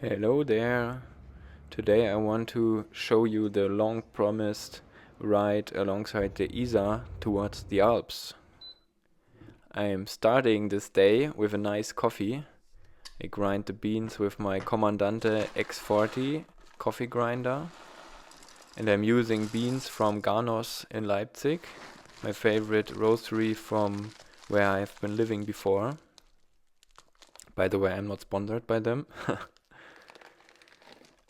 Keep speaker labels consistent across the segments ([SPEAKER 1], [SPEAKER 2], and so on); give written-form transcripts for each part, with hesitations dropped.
[SPEAKER 1] Hello there. Today I want to show you the long promised ride alongside the Isar towards the Alps. I am starting this day with a nice coffee. I grind the beans with my Comandante X40 coffee grinder. And I'm using beans from Garnos in Leipzig, my favorite roastery from where I've been living before. By the way, I'm not sponsored by them.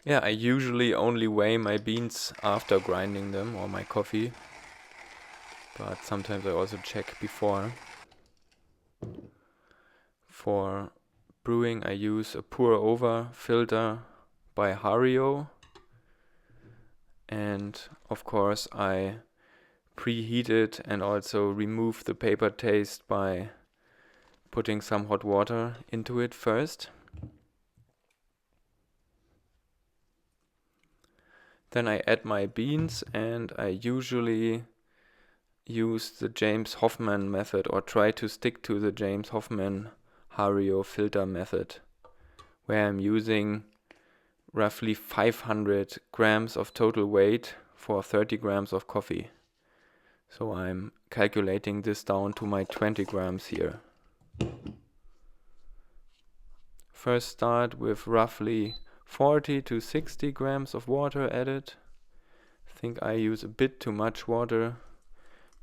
[SPEAKER 1] Yeah, I usually only weigh my beans after grinding them, or my coffee. But sometimes I also check before. For brewing I use a pour-over filter by Hario. And of course I preheat it and also remove the paper taste by putting some hot water into it first. Then I add my beans, and I usually use the James Hoffmann method, or try to stick to the James Hoffmann Hario filter method, where I'm using roughly 500 grams of total weight for 30 grams of coffee. So I'm calculating this down to my 20 grams here. First start with roughly 40 to 60 grams of water added. I think I use a bit too much water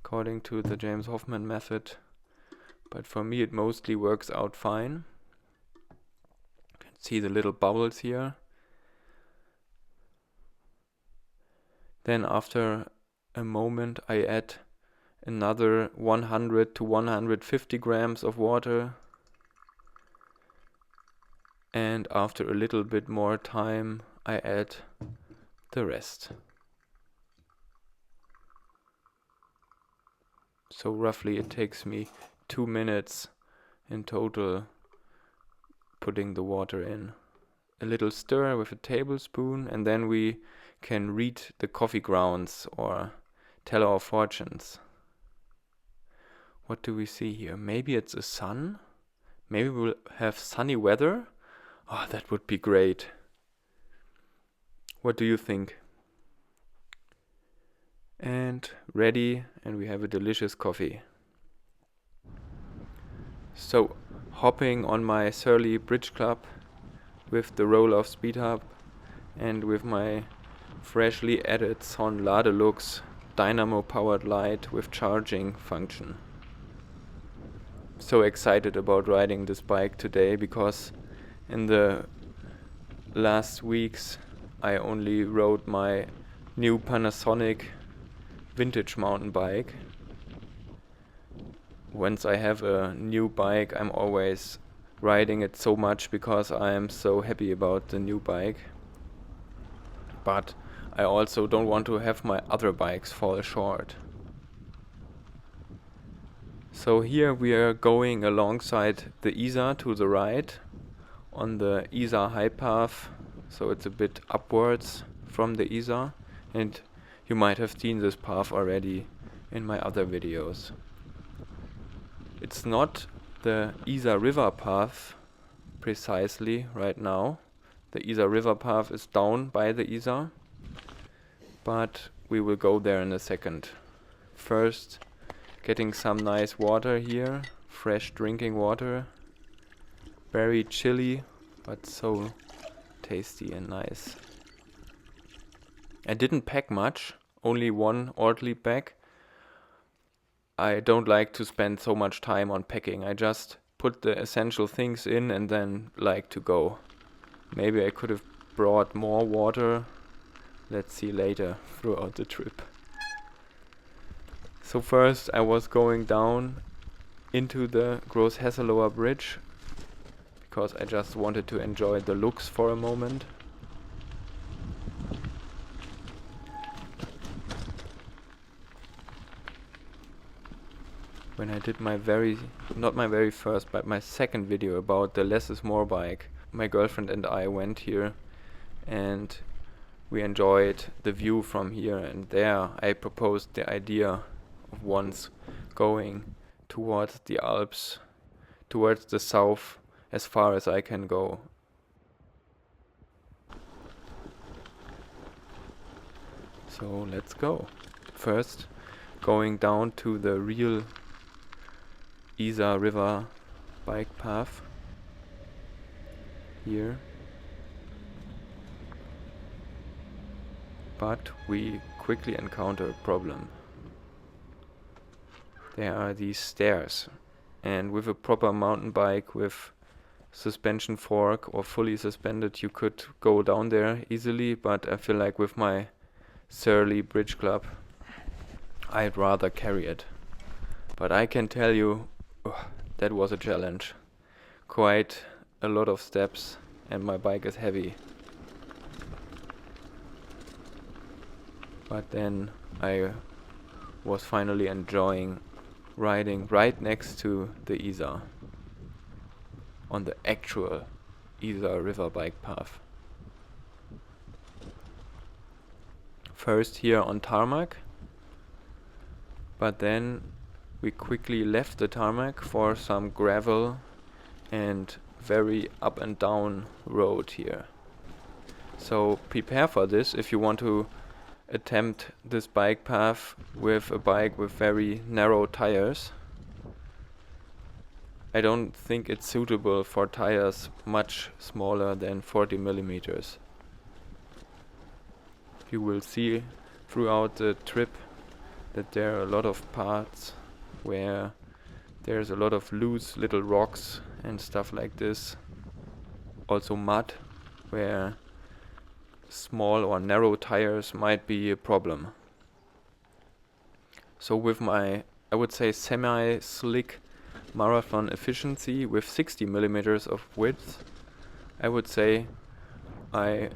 [SPEAKER 1] according to the James Hoffmann method, but for me it mostly works out fine. You can see the little bubbles here. Then after a moment I add another 100 to 150 grams of water. And after a little bit more time, I add the rest. So roughly it takes me 2 minutes in total putting the water in. A little stir with a tablespoon, and then we can read the coffee grounds or tell our fortunes. What do we see here? Maybe it's a sun? Maybe we'll have sunny weather? Oh, that would be great. What do you think? And ready, and we have a delicious coffee. So, hopping on my Surly Bridge Club with the Rohloff Speedhub and with my freshly added Son Ladelux dynamo powered light with charging function. So excited about riding this bike today, because in the last weeks I only rode my new Panasonic vintage mountain bike. Once I have a new bike, I'm always riding it so much because I am so happy about the new bike. But I also don't want to have my other bikes fall short. So here we are going alongside the Isar to the right on the Isar high path, so it's a bit upwards from the Isar, and you might have seen this path already in my other videos. It's not the Isar river path precisely right now. The Isar river path is down by the Isar, but we will go there in a second. First, getting some nice water here, fresh drinking water. Very chilly, but so tasty and nice. I didn't pack much, only one Ortlieb bag. I don't like to spend so much time on packing. I just put the essential things in and then like to go. Maybe I could have brought more water. Let's see later throughout the trip. So first I was going down into the Großhesselower Bridge, because I just wanted to enjoy the looks for a moment. When I did my not my very first, but my second video about the Less is More bike, my girlfriend and I went here and we enjoyed the view from here, and there I proposed the idea of once going towards the Alps, towards the south, as far as I can go. So let's go. First, going down to the real Isar River bike path here. But we quickly encounter a problem. There are these stairs, and with a proper mountain bike with suspension fork or fully suspended you could go down there easily, but I feel like with my surly bridge club I'd rather carry it. But I can tell you, that was a challenge. Quite a lot of steps, and my bike is heavy. But then I was finally enjoying riding right next to the Isar, on the actual Isar river bike path. First here on tarmac, but then we quickly left the tarmac for some gravel and very up and down road here. So prepare for this if you want to attempt this bike path with a bike with very narrow tires. I don't think it's suitable for tires much smaller than 40 millimeters. You will see throughout the trip that there are a lot of parts where there's a lot of loose little rocks and stuff like this. Also mud, where small or narrow tires might be a problem. So with my, I would say, semi-slick marathon efficiency with 60 millimeters of width, I would say I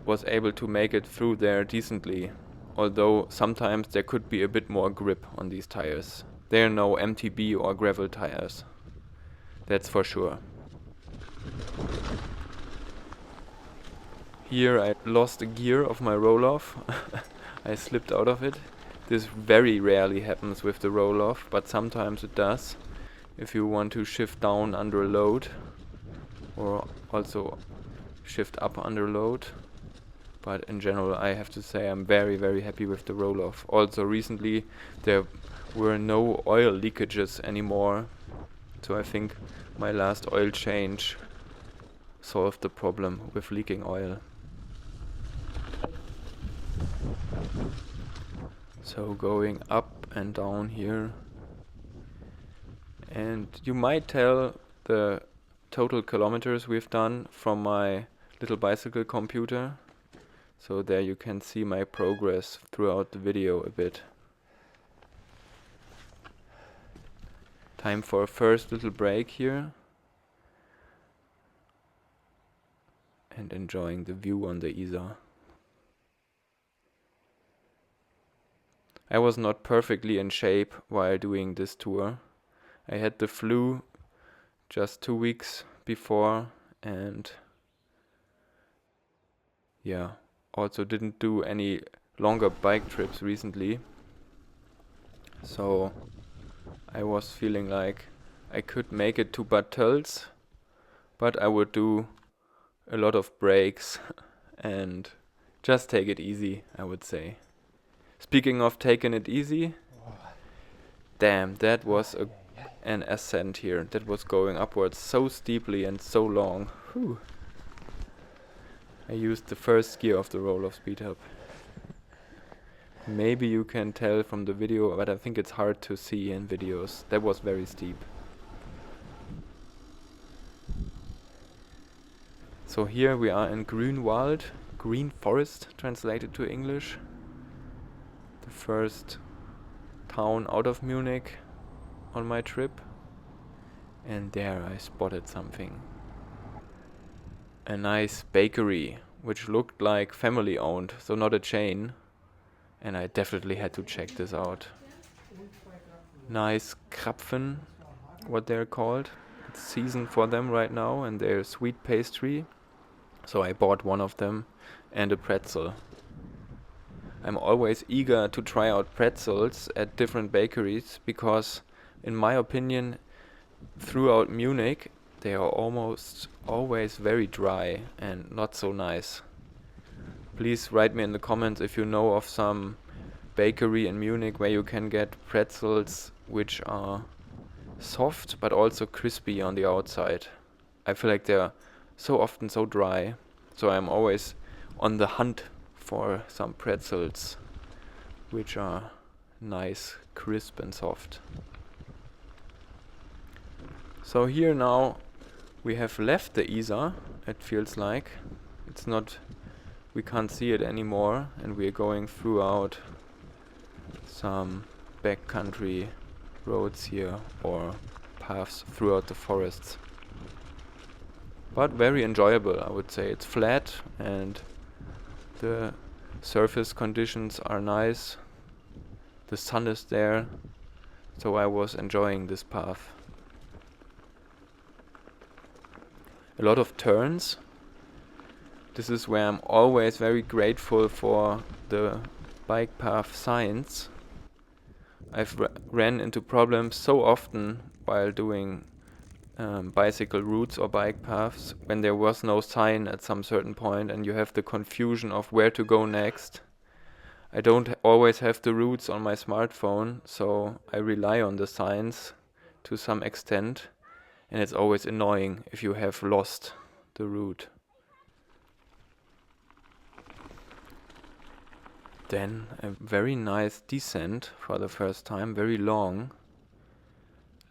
[SPEAKER 1] was able to make it through there decently, although sometimes there could be a bit more grip on these tires. There are no MTB or gravel tires, that's for sure. Here I lost a gear of my Rohloff. I slipped out of it. This very rarely happens with the Rohloff, but sometimes it does if you want to shift down under a load, or also shift up under load. But in general I have to say I'm very happy with the Rohloff. Also recently there were no oil leakages anymore, so I think my last oil change solved the problem with leaking oil. So going up and down here, and you might tell the total kilometers we've done from my little bicycle computer, so there you can see my progress throughout the video a bit. Time for a first little break here, and enjoying the view on the Isar. I was not perfectly in shape while doing this tour. I had the flu just 2 weeks before, and yeah, also didn't do any longer bike trips recently. So I was feeling like I could make it to Bad Tölz, but I would do a lot of breaks and just take it easy, I would say. Speaking of taking it easy, damn, that was an ascent here. That was going upwards so steeply and so long. Whew. I used the first gear of the Rohloff Speedhub. Maybe you can tell from the video, but I think it's hard to see in videos. That was very steep. So here we are in Grünwald, green forest translated to English. The first town out of Munich on my trip, and there I spotted something. A nice bakery, which looked like family owned, so not a chain, and I definitely had to check this out. Nice Krapfen, what they're called. It's season for them right now, and they're sweet pastry, so I bought one of them and a pretzel. I'm always eager to try out pretzels at different bakeries because, in my opinion, throughout Munich they are almost always very dry and not so nice. Please write me in the comments if you know of some bakery in Munich where you can get pretzels which are soft but also crispy on the outside. I feel like they're so often so dry, so I'm always on the hunt for some pretzels which are nice, crisp and soft. So here now we have left the Isar, it feels like. It's not, we can't see it anymore, and we're going throughout some backcountry roads here or paths throughout the forests. But very enjoyable, I would say. It's flat and the surface conditions are nice. The sun is there, so I was enjoying this path. A lot of turns. This is where I'm always very grateful for the bike path signs. I've ran into problems so often while doing bicycle routes or bike paths when there was no sign at some certain point and you have the confusion of where to go next. I don't always have the routes on my smartphone, so I rely on the signs to some extent, and it's always annoying if you have lost the route. Then a very nice descent for the first time, very long.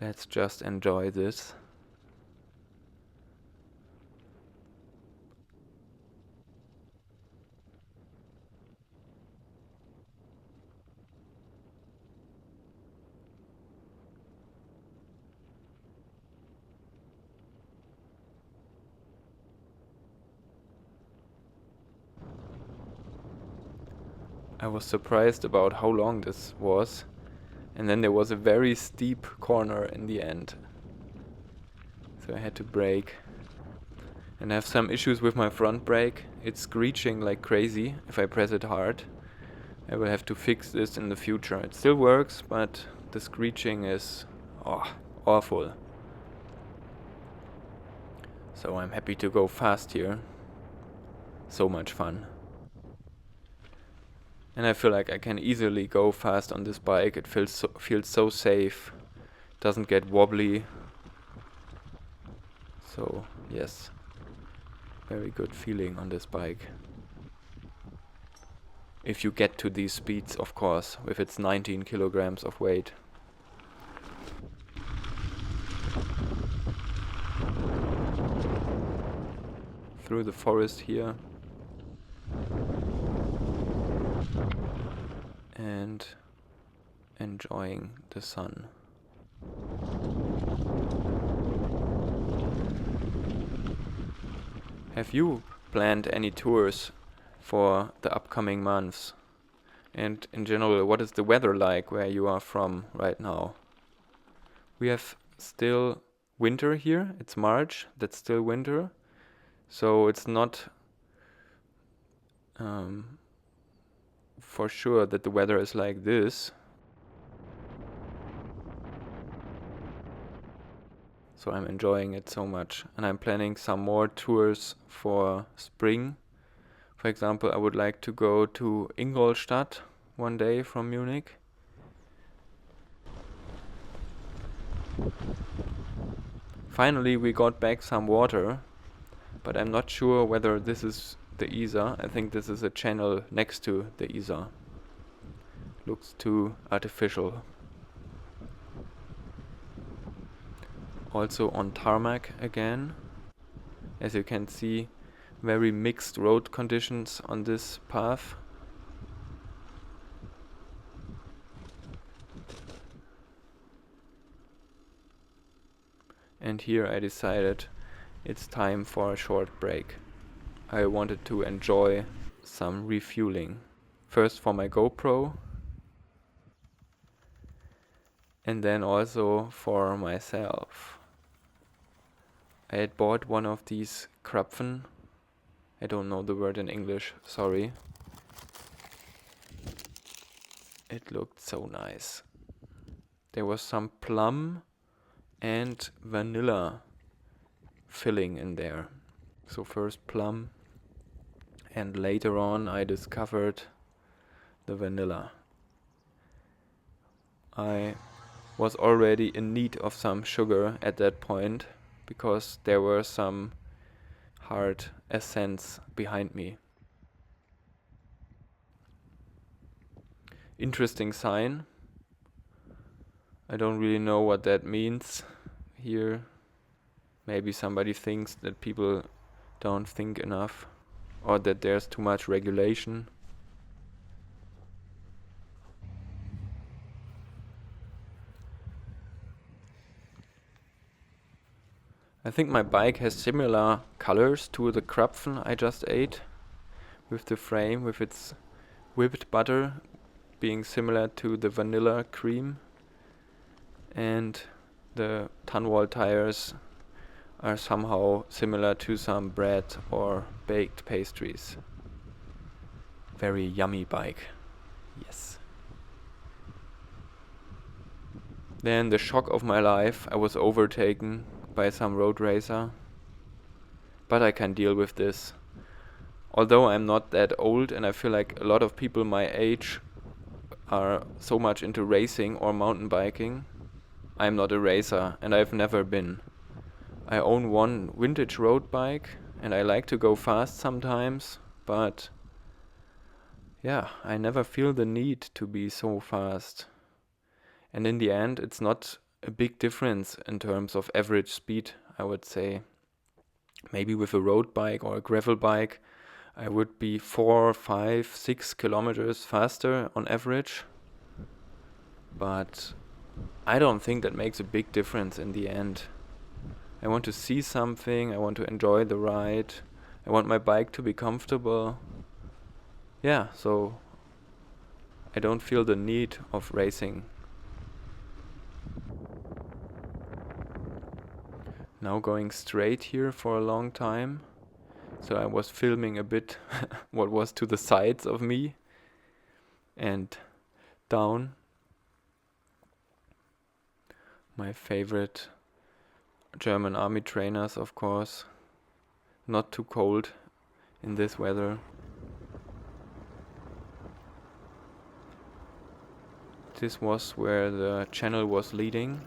[SPEAKER 1] Let's just enjoy this. I was surprised about how long this was, and then there was a very steep corner in the end. So I had to brake. And I have some issues with my front brake. It's screeching like crazy if I press it hard. I will have to fix this in the future. It still works, but the screeching is awful. So I'm happy to go fast here. So much fun. And I feel like I can easily go fast on this bike. It feels so safe. Doesn't get wobbly. So yes, very good feeling on this bike. If you get to these speeds, of course, with its 19 kilograms of weight. Through the forest here. And enjoying the sun. Have you planned any tours for the upcoming months? And in general, what is the weather like where you are from right now? We have still winter here. It's March, that's still winter. So it's not for sure that the weather is like this. So I'm enjoying it so much, and I'm planning some more tours for spring. For example, I would like to go to Ingolstadt one day from Munich. Finally we got back some water, but I'm not sure whether this is the Isar. I think this is a channel next to the Isar. Looks too artificial. Also on tarmac again. As you can see, very mixed road conditions on this path. And here I decided it's time for a short break. I wanted to enjoy some refueling. First for my GoPro, and then also for myself. I had bought one of these Krapfen. I don't know the word in English, sorry. It looked so nice. There was some plum and vanilla filling in there. So first plum And later on I discovered the vanilla. I was already in need of some sugar at that point because there were some hard ascents behind me. Interesting sign. I don't really know what that means here. Maybe somebody thinks that people don't think enough or that there's too much regulation. I think my bike has similar colors to the Krapfen I just ate, with the frame, with its whipped butter being similar to the vanilla cream, and the Tunwall tires are somehow similar to some bread or baked pastries. Very yummy bike. Yes. Then the shock of my life, I was overtaken by some road racer. But I can deal with this. Although I'm not that old and I feel like a lot of people my age are so much into racing or mountain biking, I'm not a racer and I've never been. I own one vintage road bike and I like to go fast sometimes, but yeah, I never feel the need to be so fast. And in the end, it's not a big difference in terms of average speed, I would say. Maybe with a road bike or a gravel bike, I would be 4, 5, 6 kilometers faster on average. But I don't think that makes a big difference in the end. I want to see something, I want to enjoy the ride, I want my bike to be comfortable. Yeah, so I don't feel the need of racing. Now going straight here for a long time. So I was filming a bit what was to the sides of me and down. My favorite German army trainers, of course. Not too cold in this weather. This was where the channel was leading.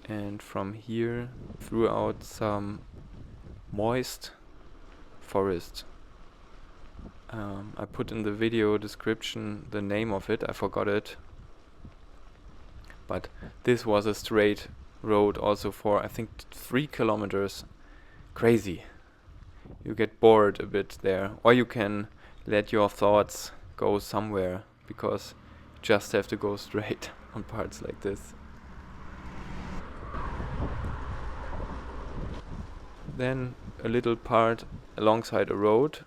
[SPEAKER 1] And from here throughout some moist forest. I put in the video description the name of it, I forgot it. But this was a straight road also for I think 3 kilometers. Crazy. You get bored a bit there. Or you can let your thoughts go somewhere because you just have to go straight on parts like this. Then a little part alongside a road.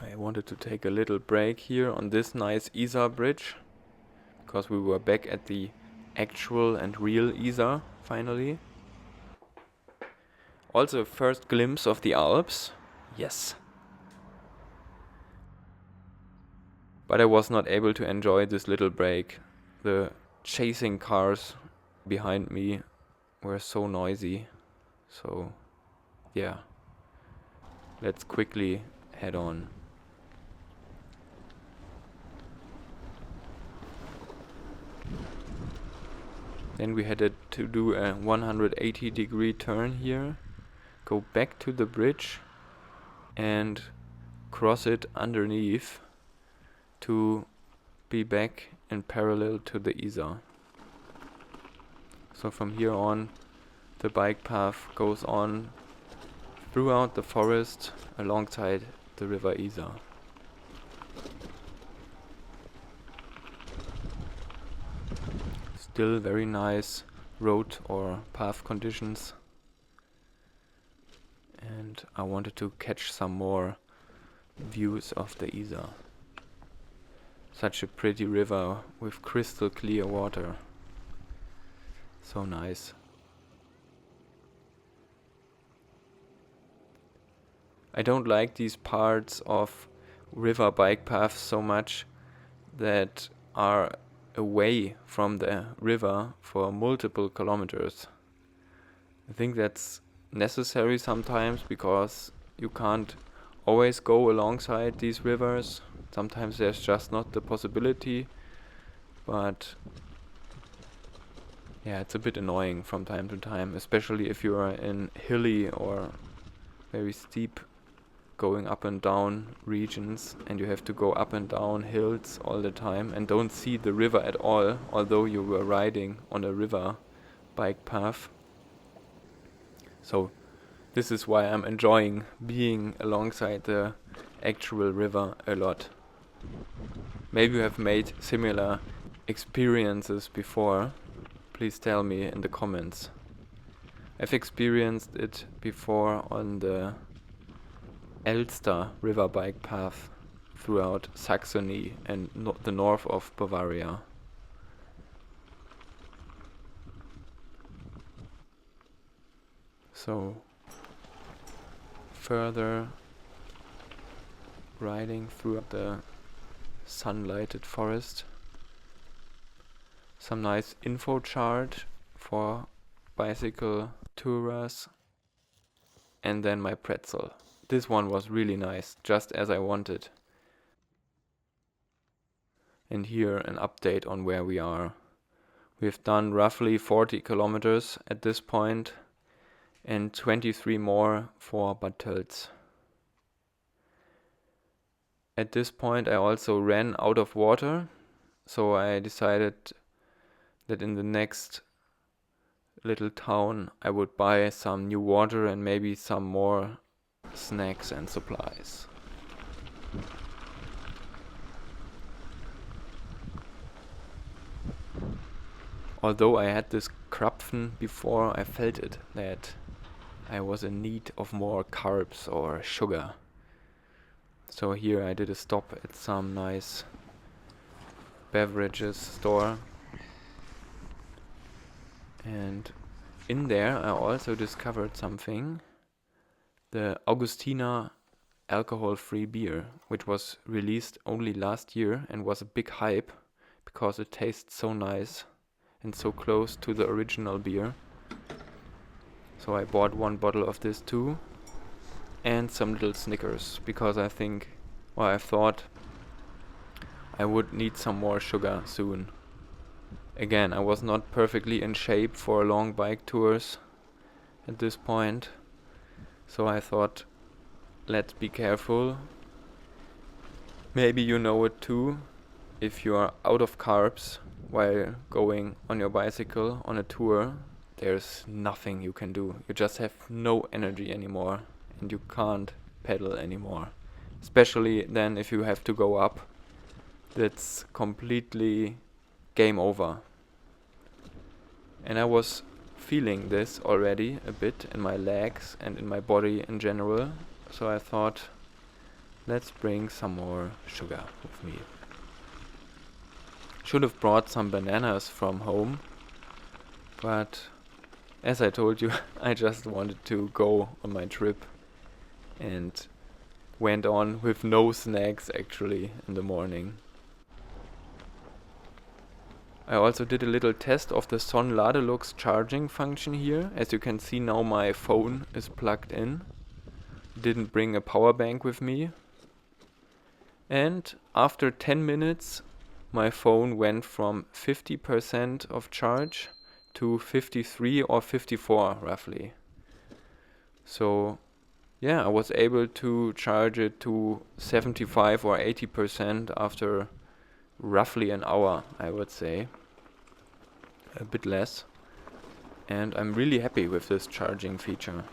[SPEAKER 1] I wanted to take a little break here on this nice Isar bridge because we were back at the actual and real Isar finally. Also first glimpse of the Alps. Yes. But I was not able to enjoy this little break. The chasing cars behind me were so noisy. So yeah, let's quickly head on. Then we had to do a 180-degree turn here, go back to the bridge and cross it underneath to be back in parallel to the Isar. So from here on the bike path goes on throughout the forest alongside the river Isar. Still very nice road or path conditions. And I wanted to catch some more views of the Isar. Such a pretty river with crystal clear water. So nice. I don't like these parts of river bike paths so much that are away from the river for multiple kilometers. I think that's necessary sometimes because you can't always go alongside these rivers. Sometimes there's just not the possibility, but yeah, it's a bit annoying from time to time, especially if you are in hilly or very steep going up and down regions and you have to go up and down hills all the time and don't see the river at all, although you were riding on a river bike path. So this is why I'm enjoying being alongside the actual river a lot. Maybe you have made similar experiences before. Please tell me in the comments. I've experienced it before on the Elster river bike path throughout Saxony and the north of Bavaria. So further riding through the sunlighted forest. Some nice info chart for bicycle tourers, and then my pretzel. This one was really nice, just as I wanted. And here an update on where we are. We've done roughly 40 kilometers at this point and 23 more for Bad Tölz. At this point I also ran out of water, so I decided that in the next little town I would buy some new water and maybe some more snacks and supplies. Although I had this Krapfen before, I felt it that I was in need of more carbs or sugar. So here I did a stop at some nice beverages store. And in there I also discovered something. The Augustiner alcohol-free beer, which was released only last year and was a big hype because it tastes so nice and so close to the original beer. So I bought one bottle of this too and some little Snickers because I thought I would need some more sugar soon. Again, I was not perfectly in shape for long bike tours at this point, so I thought, let's be careful. Maybe you know it too. If you are out of carbs while going on your bicycle on a tour, there's nothing you can do. You just have no energy anymore and you can't pedal anymore. Especially then if you have to go up, that's completely game over. And I was feeling this already a bit in my legs and in my body in general, so I thought, let's bring some more sugar with me. Should have brought some bananas from home, but as I told you, I just wanted to go on my trip and went on with no snacks actually in the morning. I also did a little test of the Ladelux charging function here. As you can see now my phone is plugged in. Didn't bring a power bank with me. And after 10 minutes my phone went from 50% of charge to 53 or 54 roughly. So yeah, I was able to charge it to 75 or 80% after roughly an hour, I would say. A bit less. And I'm really happy with this charging feature.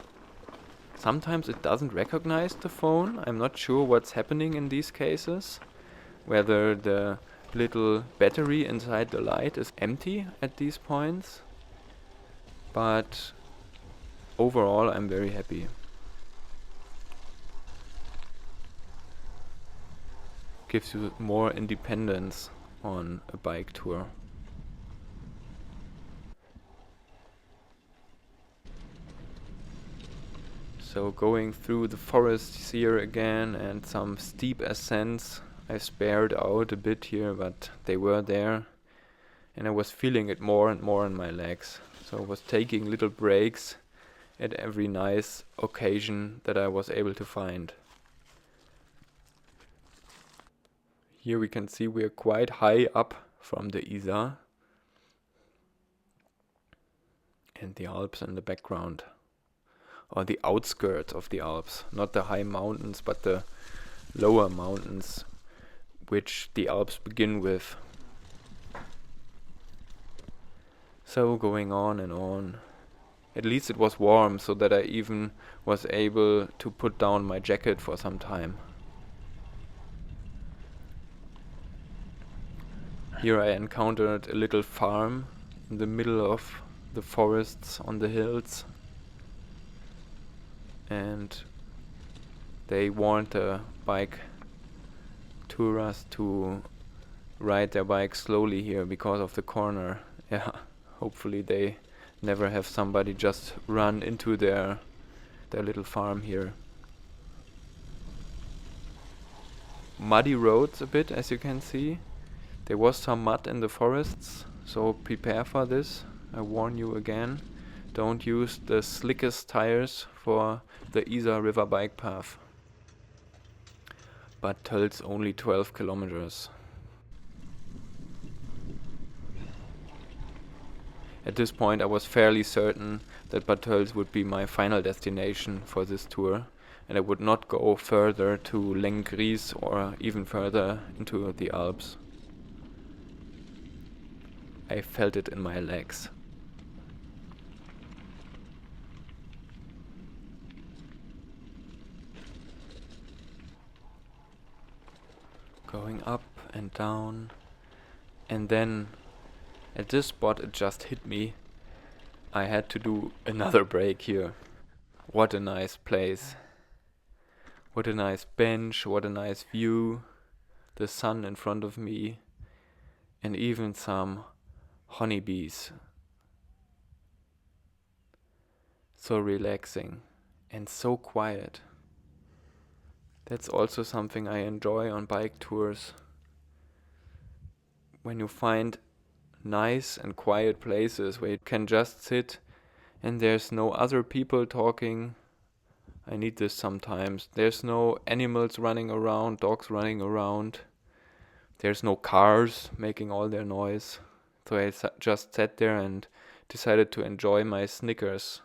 [SPEAKER 1] Sometimes it doesn't recognize the phone. I'm not sure what's happening in these cases. Whether the little battery inside the light is empty at these points. But overall I'm very happy. Gives you more independence on a bike tour. So going through the forests here again and some steep ascents. I spared out a bit here, but they were there. and I was feeling it more and more in my legs. So I was taking little breaks at every nice occasion that I was able to find. Here we can see we are quite high up from the Isar and the Alps in the background, or the outskirts of the Alps, not the high mountains but the lower mountains which the Alps begin with. So going on and on. At least it was warm, so that I even was able to put down my jacket for some time. Here I encountered a little farm in the middle of the forests on the hills, and they warned the bike tourists to ride their bikes slowly here because of the corner. Yeah, hopefully they never have somebody just run into their little farm here. Muddy roads a bit, as you can see. There was some mud in the forests, so prepare for this. I warn you again, don't use the slickest tires for the Isar river bike path. Bad Tölz only 12 kilometers. At this point I was fairly certain that Bad Tölz would be my final destination for this tour, and I would not go further to Lengries or even further into the Alps. I felt it in my legs. Going up and down, and then at this spot it just hit me. I had to do another break here. What a nice place. What a nice bench, what a nice view. The sun in front of me, and even some honeybees. So relaxing and so quiet. That's also something I enjoy on bike tours. When you find nice and quiet places where you can just sit and there's no other people talking. I need this sometimes. There's no animals running around, dogs running around. There's no cars making all their noise. So I just sat there and decided to enjoy my Snickers,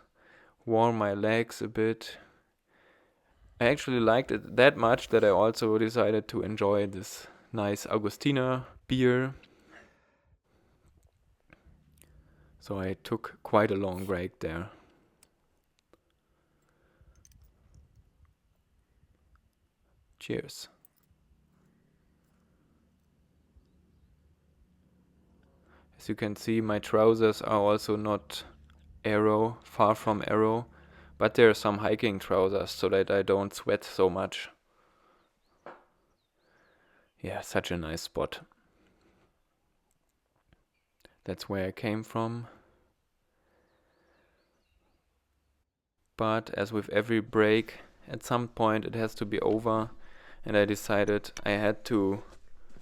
[SPEAKER 1] warm my legs a bit. I actually liked it that much that I also decided to enjoy this nice Augustiner beer. So I took quite a long break there. Cheers. As you can see, my trousers are also not Aero, far from Aero, but there are some hiking trousers so that I don't sweat so much. Yeah, such a nice spot. That's where I came from. But as with every break, at some point it has to be over, and I decided I had to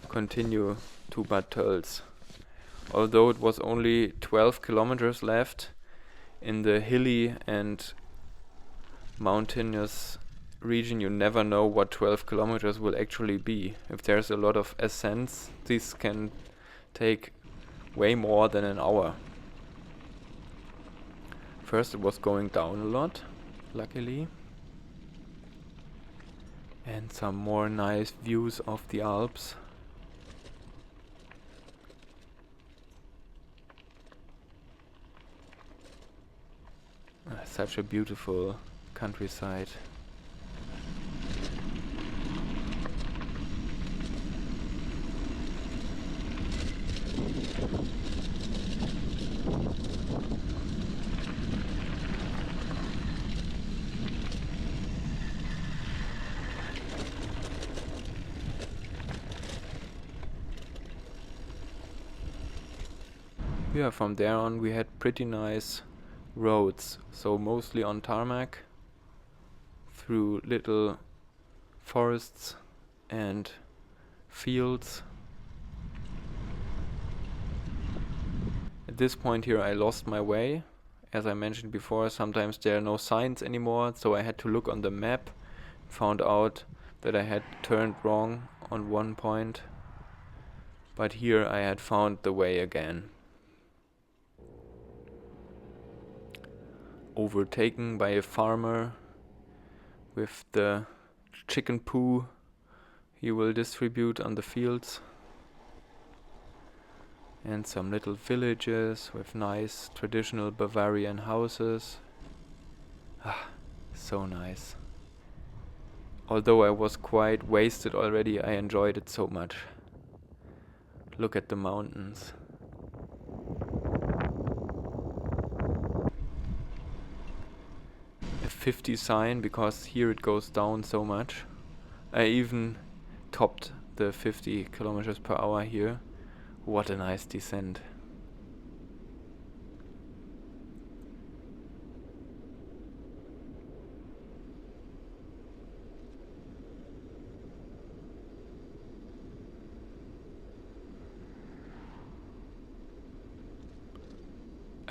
[SPEAKER 1] continue to Bad Tölz. Although it was only 12 kilometers left, in the hilly and mountainous region you never know what 12 kilometers will actually be. If there's a lot of ascents, this can take way more than an hour. First it was going down a lot, luckily. And some more nice views of the Alps. Such a beautiful countryside. Yeah, from there on we had pretty nice roads, so mostly on tarmac, through little forests and fields. this point here I lost my way. As I mentioned before, sometimes there are no signs anymore, so I had to look on the map. Found out that I had turned wrong on one point, but here I had found the way again. Overtaken by a farmer with the chicken poo he will distribute on the fields, and some little villages with nice traditional Bavarian houses. Ah, so nice. Although I was quite wasted already, I enjoyed it so much. Look at the mountains. A 50 sign, because here it goes down so much. I even topped the 50 kilometers per hour here. What a nice descent.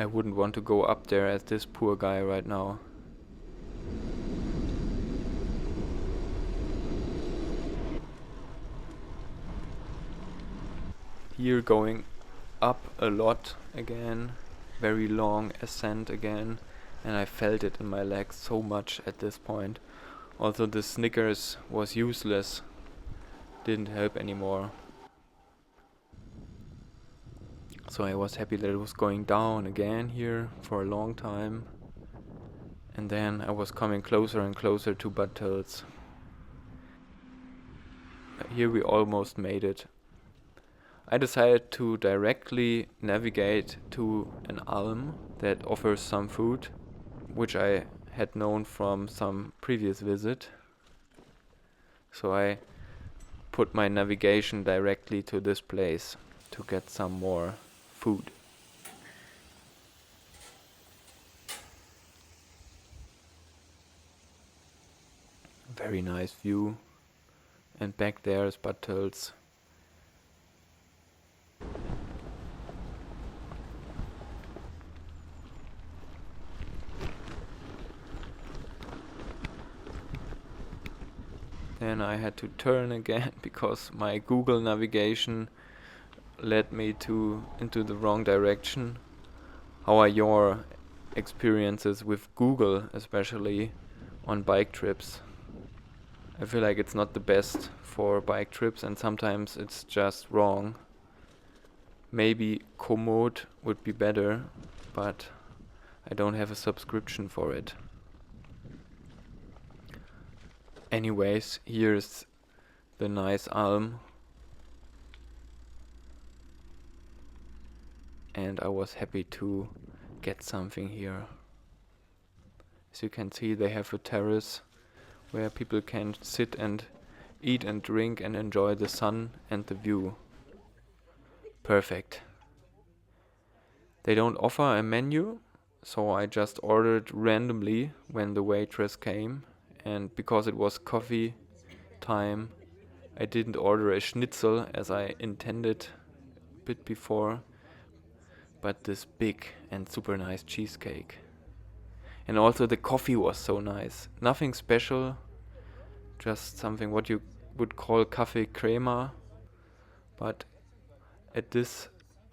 [SPEAKER 1] I wouldn't want to go up there as this poor guy right now. Here going up a lot again, very long ascent again, and I felt it in my legs so much at this point. Also the Snickers was useless, didn't help anymore. So I was happy that it was going down again here for a long time, and then I was coming closer and closer to Bad Tölz. Here we almost made it. I decided to directly navigate to an Alm that offers some food, which I had known from some previous visit. So I put my navigation directly to this place to get some more food. Very nice view. And back there is Bad Tölz. Then I had to turn again because my Google navigation led me into the wrong direction. How are your experiences with Google, especially on bike trips? I feel like it's not the best for bike trips, and sometimes it's just wrong. Maybe Komoot would be better, but I don't have a subscription for it. Anyways, here's the nice Alm. And I was happy to get something here. As you can see, they have a terrace where people can sit and eat and drink and enjoy the sun and the view. Perfect. They don't offer a menu, so I just ordered randomly when the waitress came. And because it was coffee time, I didn't order a schnitzel as I intended a bit before, but this big and super nice cheesecake. And also the coffee was so nice. Nothing special, just something what you would call Kaffee Crema, but at this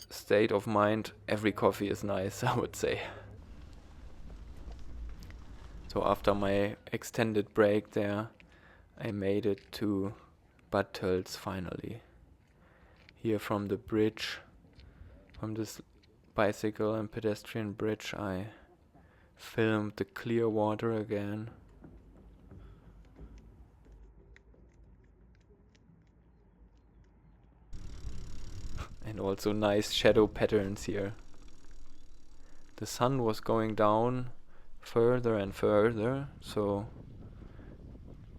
[SPEAKER 1] state of mind, every coffee is nice, I would say. So after my extended break there, I made it to Bad Tölz finally. Here from the bridge, from this bicycle and pedestrian bridge, I filmed the clear water again. And also nice shadow patterns here. The sun was going down further and further, so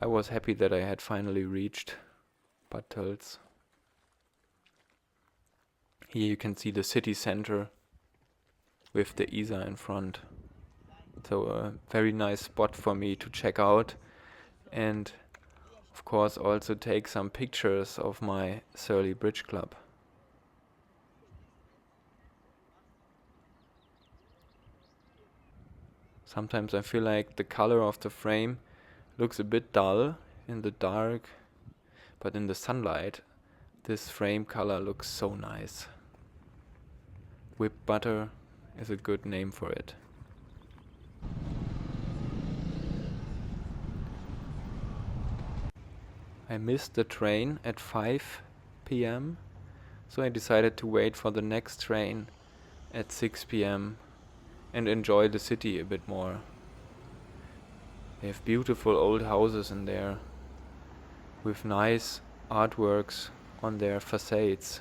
[SPEAKER 1] I was happy that I had finally reached Bad Tölz. Here you can see the city center with the Isar in front. So a very nice spot for me to check out, and of course also take some pictures of my Surly Bridge Club. Sometimes I feel like the color of the frame looks a bit dull in the dark, but in the sunlight this frame color looks so nice. Whipped butter is a good name for it. I missed the train at 5 p.m. so I decided to wait for the next train at 6 p.m. and enjoy the city a bit more. They have beautiful old houses in there with nice artworks on their facades.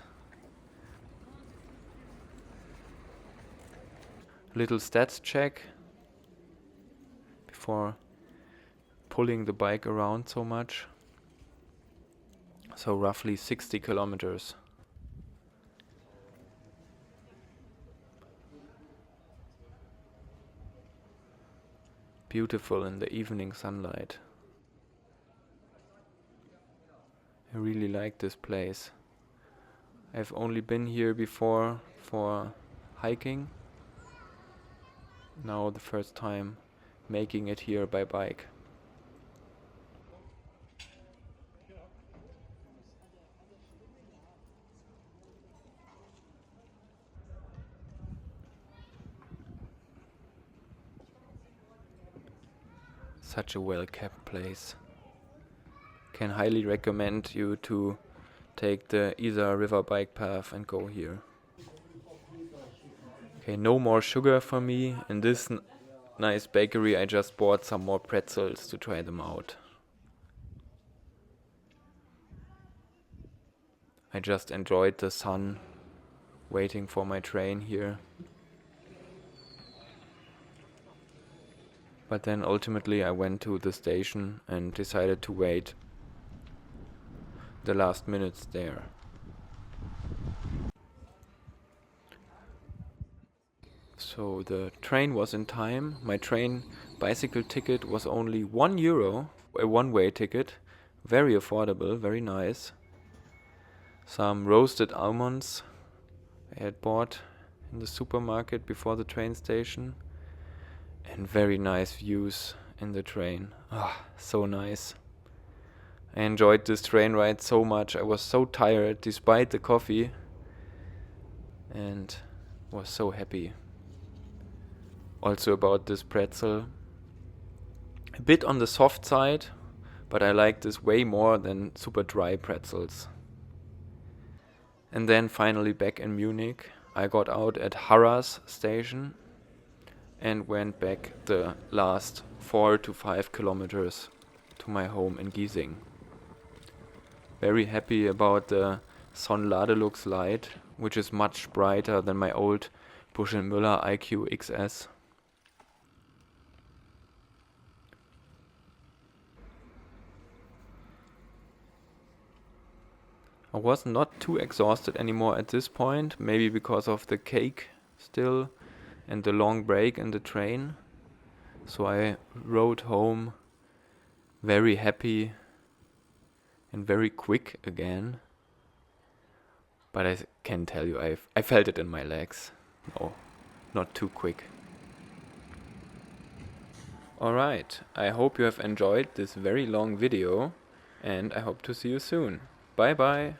[SPEAKER 1] Little stats check before pulling the bike around so much. So roughly 60 kilometers. Beautiful in the evening sunlight. I really like this place. I've only been here before for hiking. Now the first time making it here by bike. Such a well-kept place. Can highly recommend you to take the Isar river bike path and go here. Okay, no more sugar for me. In this nice bakery I just bought some more pretzels to try them out. I just enjoyed the sun waiting for my train here. But then ultimately I went to the station and decided to wait the last minutes there. So the train was in time. My train bicycle ticket was only €1, a one-way ticket. Very affordable, very nice. Some roasted almonds I had bought in the supermarket before the train station. And very nice views in the train. So nice. I enjoyed this train ride so much. I was so tired despite the coffee. And was so happy. Also about this pretzel. A bit on the soft side, but I like this way more than super dry pretzels. And then finally back in Munich, I got out at Harras station and went back the last 4 to 5 kilometers to my home in Giesing. Very happy about the Son Ladelux light, which is much brighter than my old Busch & Müller IQ XS. I was not too exhausted anymore at this point, maybe because of the cake still and the long break in the train. So I rode home very happy and very quick again. But I can tell you, I felt it in my legs. No, not too quick. Alright, I hope you have enjoyed this very long video and I hope to see you soon. Bye bye!